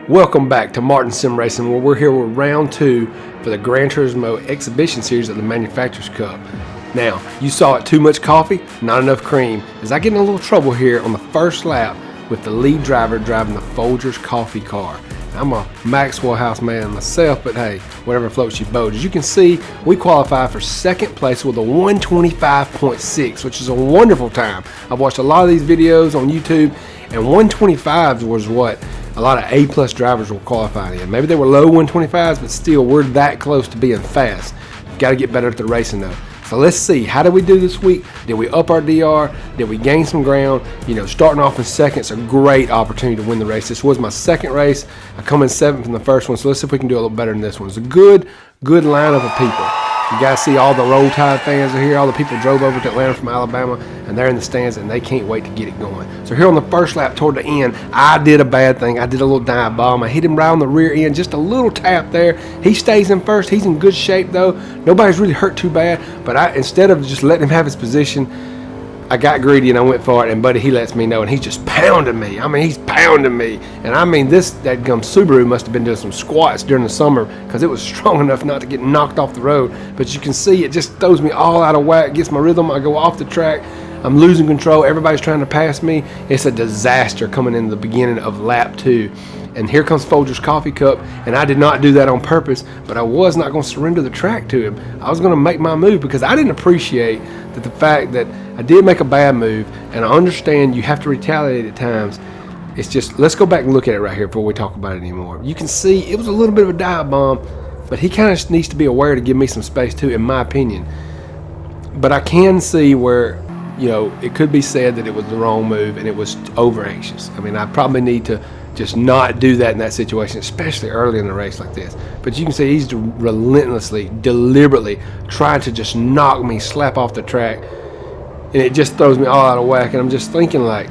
Welcome back to Martin Sim Racing, where we're here with round 2 for the Gran Turismo Exhibition Series of the Manufacturers Cup. Now, you saw it, too much coffee, not enough cream, as I get in a little trouble here on the first lap with the lead driver driving the Folgers coffee car. I'm a Maxwell House man myself, but hey, whatever floats your boat. As you can see, we qualified for second place with a 125.6, which is a wonderful time. I've watched a lot of these videos on YouTube, and 125 was what a lot of A-plus drivers were qualifying in. Maybe they were low 125s, but still, we're that close to being fast. Got to get better at the racing though. So let's see, how did we do this week? Did we up our DR? Did we gain some ground? You know, starting off in second is a great opportunity to win the race. This was my second race. I come in 7th in the first one, so let's see if we can do a little better than this one. It's a good lineup of people. You guys see all the Roll Tide fans are here. All the people drove over to Atlanta from Alabama, and they're in the stands, and they can't wait to get it going. So here on the first lap toward the end, I did a bad thing. I did a little dive bomb. I hit him right on the rear end, just a little tap there. He stays in first. He's in good shape, though. Nobody's really hurt too bad, but instead of just letting him have his position, I got greedy and I went for it, and buddy, he lets me know, and he's just pounding me. I mean, he's pounding me. And I mean, that gum Subaru must have been doing some squats during the summer because it was strong enough not to get knocked off the road. But you can see it just throws me all out of whack, gets my rhythm, I go off the track. I'm losing control. Everybody's trying to pass me. It's a disaster coming in the beginning of lap 2. And here comes Folgers Coffee Cup, and I did not do that on purpose, but I was not going to surrender the track to him. I was going to make my move because I didn't appreciate that the fact that I did make a bad move, and I understand you have to retaliate at times. It's just, let's go back and look at it right here before we talk about it anymore. You can see it was a little bit of a dive bomb, but he kind of needs to be aware to give me some space too, in my opinion. But I can see where, you know, it could be said that it was the wrong move and it was over anxious. I mean, I probably need to just not do that in that situation, especially early in the race like this. But you can see he's relentlessly, deliberately trying to just knock me slap off the track, and it just throws me all out of whack. And I'm just thinking, like,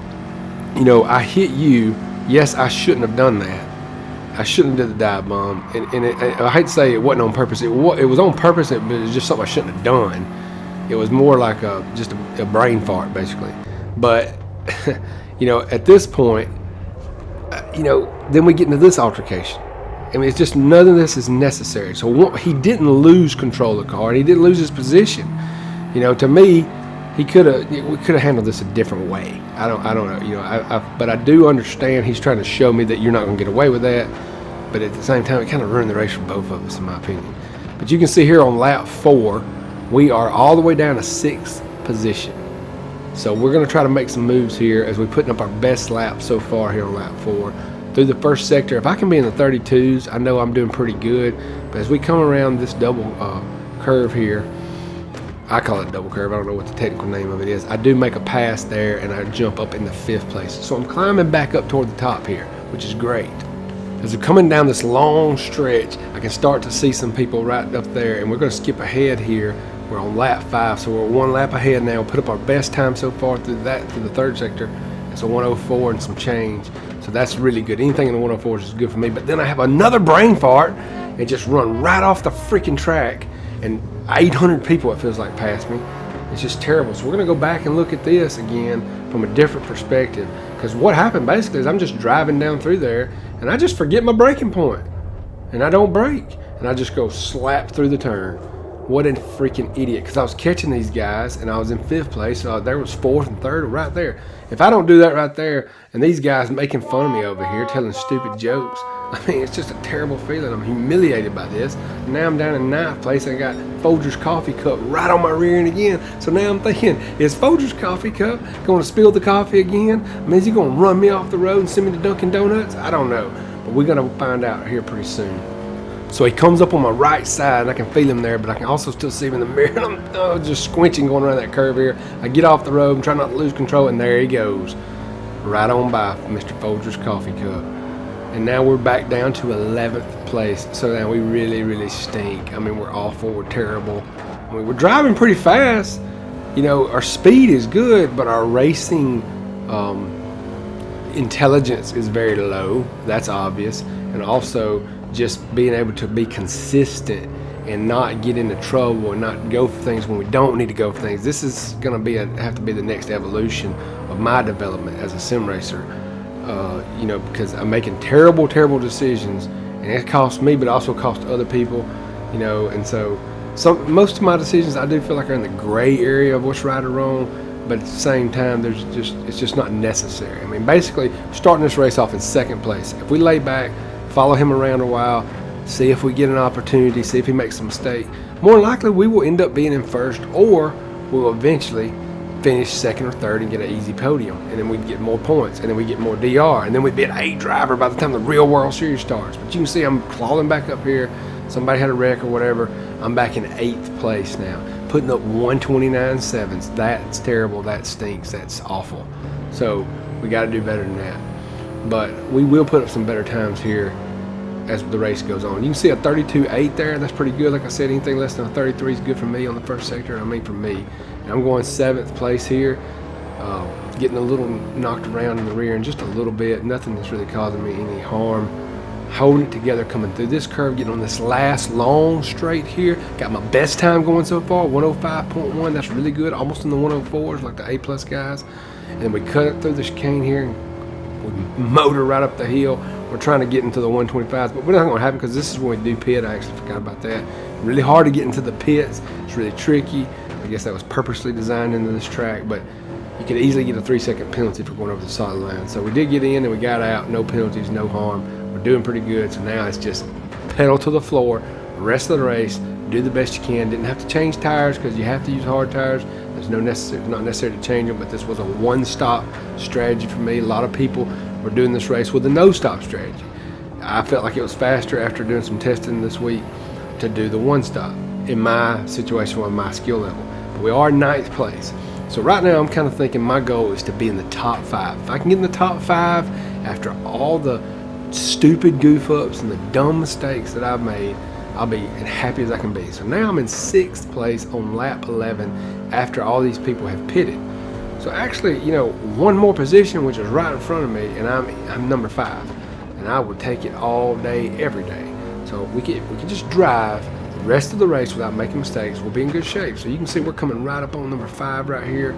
you know, I hit you. Yes, I shouldn't have done that. I shouldn't have did the dive bomb. And I hate to say it wasn't on purpose. It was on purpose, but it was just something I shouldn't have done. It was more like just a brain fart, basically. But, you know, at this point, you know, then we get into this altercation. I mean, it's just none of this is necessary. So he didn't lose control of the car, and he didn't lose his position. You know, to me, we could have handled this a different way. I don't know. You know, but I do understand he's trying to show me that you're not going to get away with that. But at the same time, it kind of ruined the race for both of us, in my opinion. But you can see here on lap 4, we are all the way down to 6th position. So we're going to try to make some moves here as we're putting up our best lap so far here on lap 4. Through the first sector, if I can be in the 32s, I know I'm doing pretty good. But as we come around this double curve here, I call it double curve, I don't know what the technical name of it is. I do make a pass there, and I jump up in the 5th place. So I'm climbing back up toward the top here, which is great. As we're coming down this long stretch, I can start to see some people right up there, and we're going to skip ahead here. We're on lap 5, so we're 1 lap ahead now. We'll put up our best time so far through the 3rd sector. It's a 104 and some change. So that's really good. Anything in the 104s is good for me. But then I have another brain fart and just run right off the freaking track. And 800 people, it feels like, passed me. It's just terrible. So we're going to go back and look at this again from a different perspective. Because what happened basically is I'm just driving down through there, and I just forget my braking point. And I don't brake. And I just go slap through the turn. What a freaking idiot, because I was catching these guys and I was in 5th place, so there was 4th and 3rd right there. If I don't do that right there, and these guys making fun of me over here, telling stupid jokes, I mean, it's just a terrible feeling. I'm humiliated by this. And now I'm down in 9th place, and I got Folgers Coffee Cup right on my rear end again. So now I'm thinking, is Folgers Coffee Cup going to spill the coffee again? I mean, is he going to run me off the road and send me to Dunkin' Donuts? I don't know, but we're going to find out here pretty soon. So he comes up on my right side, and I can feel him there, but I can also still see him in the mirror. And I'm just squinching going around that curve here. I get off the road and try not to lose control, and there he goes. Right on by Mr. Folgers Coffee Cup. And now we're back down to 11th place. So now we really stink. I mean, we're awful. We're terrible. I mean, we're driving pretty fast. You know, our speed is good, but our racing intelligence is very low. That's obvious. And also, just being able to be consistent and not get into trouble and not go for things when we don't need to go for things. This is going to be have to be the next evolution of my development as a sim racer. You know, because I'm making terrible decisions, and it costs me, but it also costs other people, you know. And so most of my decisions I do feel like are in the gray area of what's right or wrong, but at the same time, it's just not necessary. I mean, basically, starting this race off in second place. If we lay back, follow him around a while, see if we get an opportunity, see if he makes a mistake, more than likely we will end up being in first, or we'll eventually finish second or third and get an easy podium, and then we get more points, and then we get more DR, and then we'd be an 8 driver by the time the real World Series starts. But you can see I'm clawing back up here. Somebody had a wreck or whatever. I'm back in 8th place now, putting up 129.7s. That's terrible. That stinks. That's awful. So we got to do better than that. But we will put up some better times here as the race goes on. You can see a 32.8 there. That's pretty good. Like I said, anything less than a 33 is good for me on the first sector. I mean, for me. And I'm going 7th place here, getting a little knocked around in the rear and just a little bit. Nothing that's really causing me any harm. Holding it together, coming through this curve, getting on this last long straight here. Got my best time going so far, 105.1. That's really good, almost in the 104s like the A+ guys. And then we cut it through the chicane here and we motor right up the hill. We're trying to get into the 125s, but we're not going to happen because this is when we do pit. I actually forgot about that. Really hard to get into the pits. It's really tricky. I guess that was purposely designed into this track, but you could easily get a 3-second penalty for going over the solid line. So we did get in and we got out. No penalties, no harm. We're doing pretty good. So now it's just pedal to the floor. The rest of the race, do the best you can. Didn't have to change tires because you have to use hard tires. There's not necessary to change them, but this was a one-stop strategy for me. A lot of people were doing this race with a no-stop strategy. I felt like it was faster after doing some testing this week to do the one-stop in my situation with my skill level. But we are 9th place. So right now I'm kind of thinking my goal is to be in the top 5. If I can get in the top 5 after all the stupid goof ups and the dumb mistakes that I've made, I'll be as happy as I can be. So now I'm in 6th place on lap 11 after all these people have pitted. So actually, you know, one more position, which is right in front of me, and I'm number 5, and I would take it all day, every day. So we can just drive the rest of the race without making mistakes. We'll be in good shape. So you can see we're coming right up on number 5 right here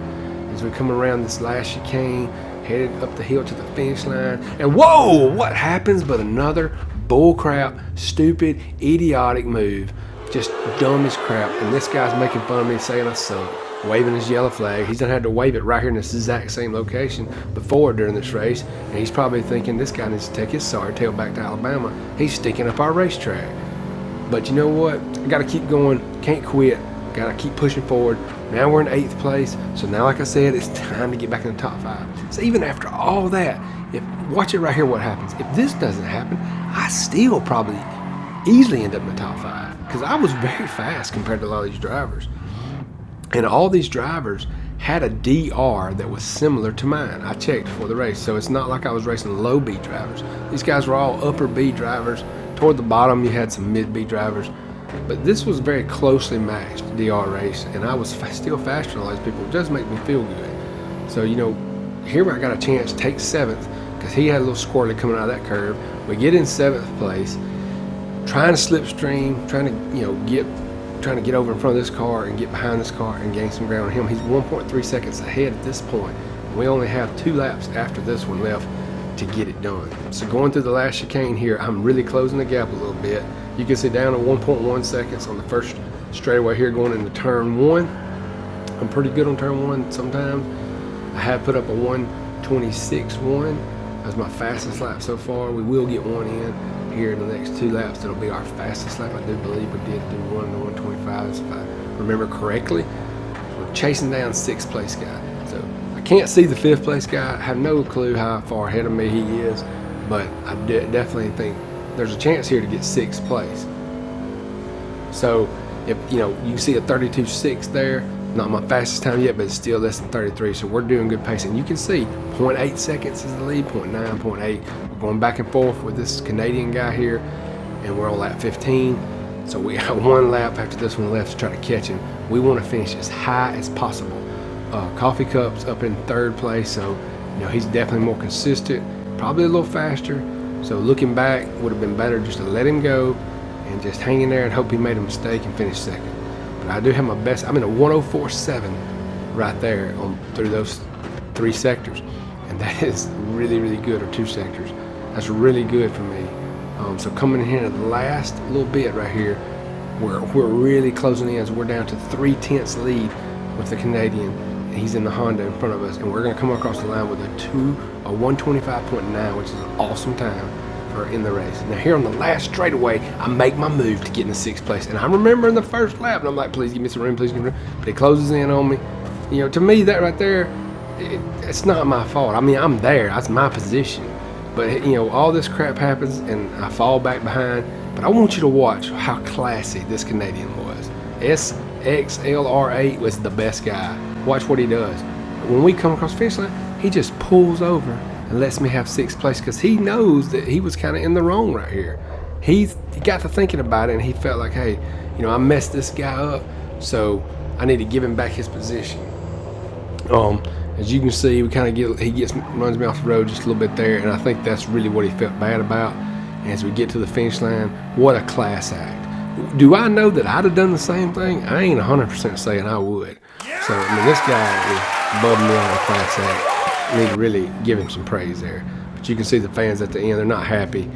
as we come around this last chicane, headed up the hill to the finish line. And whoa, what happens but another bullcrap, stupid, idiotic move. Just dumb as crap. And this guy's making fun of me, saying I suck, waving his yellow flag. He's done had to wave it right here in this exact same location before during this race. And he's probably thinking this guy needs to take his sorry tail back to Alabama. He's stinking up our racetrack. But you know what? I got to keep going. Can't quit. Got to keep pushing forward. Now we're in 8th place. So now, like I said, it's time to get back in the top 5. So even after all that, watch it right here what happens. If this doesn't happen, I still probably easily end up in the top 5 because I was very fast compared to a lot of these drivers. And all these drivers had a DR that was similar to mine. I checked before the race. So it's not like I was racing low B drivers. These guys were all upper B drivers. Toward the bottom, you had some mid B drivers. But this was a very closely matched DR race, and I was still faster than all these people. It does make me feel good. So, you know, here I got a chance to take 7th because he had a little squirrely coming out of that curve. We get in 7th place, trying to slipstream, trying to get over in front of this car and get behind this car and gain some ground on him. He's 1.3 seconds ahead at this point. We only have 2 laps after this one left to get it done. So going through the last chicane here, I'm really closing the gap a little bit. You can see down to 1.1 seconds on the first straightaway here going into turn 1. I'm pretty good on turn 1 sometimes. I have put up a 1:26.1. That's my fastest lap so far. We will get one in here in the next 2 laps. It'll be our fastest lap. I do believe we did do one in the 125s if I remember correctly. We're chasing down 6th place guy. So I can't see the 5th place guy. I have no clue how far ahead of me he is, but I definitely think there's a chance here to get 6th place. So if you can see a 32.6 there. Not my fastest time yet, but it's still less than 33. So we're doing good pace, and you can see 0.8 seconds is the lead, 0.9, 0.8. We're going back and forth with this Canadian guy here, and we're on lap 15. So we got 1 lap after this one left to try to catch him. We want to finish as high as possible. Coffee Cup's up in 3rd place, so he's definitely more consistent, probably a little faster. So looking back, would have been better just to let him go and just hang in there and hope he made a mistake and finish 2nd. But I do have my best. I'm in a 104.7 right there through those 3 sectors. and that is really, really good, or 2 sectors. That's really good for me. So coming in here to the last little bit right here, we're really closing in. So we're down to 3/10 lead with the Canadian. He's in the Honda in front of us, and we're going to come across the line with a 125.9, which is an awesome time for in the race. Now here on the last straightaway, I make my move to get in the 6th place, and I remember in the first lap, and I'm like, please give me some room, please give me some room. But he closes in on me. You know, to me, that right there, it's not my fault. I mean, I'm there. That's my position. But, you know, all this crap happens, and I fall back behind. But I want you to watch how classy this Canadian was. SXLR8 was the best guy. Watch what he does. When we come across the finish line, he just pulls over and lets me have 6th place, because he knows that he was kind of in the wrong right here. He got to thinking about it, and he felt like, hey, you know, I messed this guy up, so I need to give him back his position. As you can see, we kind of runs me off the road just a little bit there, and I think that's really what he felt bad about. And as we get to the finish line, what a class act. Do I know that I'd have done the same thing? I ain't 100% saying I would. So, I mean, this guy is above me on a class act. I need to really give him some praise there. But you can see the fans at the end, they're not happy.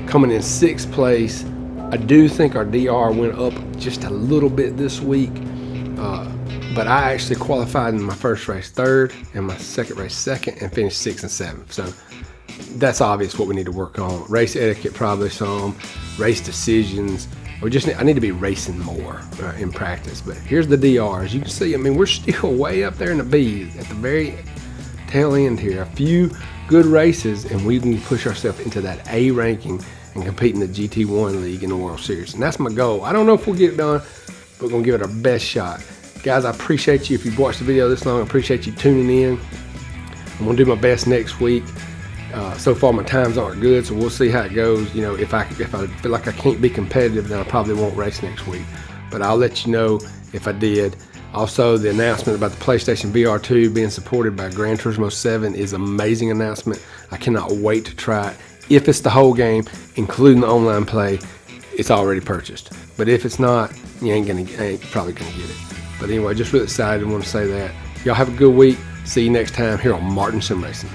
Coming in 6th place, I do think our DR went up just a little bit this week. But I actually qualified in my first race 3rd, and my second race 2nd, and finished 6th and 7th. So that's obvious what we need to work on. Race etiquette, probably some. Race decisions. I need to be racing more in practice. But here's the DRs. You can see, I mean, we're still way up there in the B's at the very tail end here. A few good races, and we can push ourselves into that A ranking and compete in the GT1 League in the World Series. And that's my goal. I don't know if we'll get it done, but we're going to give it our best shot. Guys, I appreciate you. If you've watched the video this long, I appreciate you tuning in. I'm going to do my best next week. So far, my times aren't good, so we'll see how it goes. You know, if I feel like I can't be competitive, then I probably won't race next week. But I'll let you know if I did. Also, the announcement about the PlayStation VR2 being supported by Gran Turismo 7 is an amazing announcement. I cannot wait to try it. If it's the whole game, including the online play, it's already purchased. But if it's not, you ain't probably gonna get it. But anyway, just really excited. I want to say that. Y'all have a good week. See you next time here on Martin Sim Racing.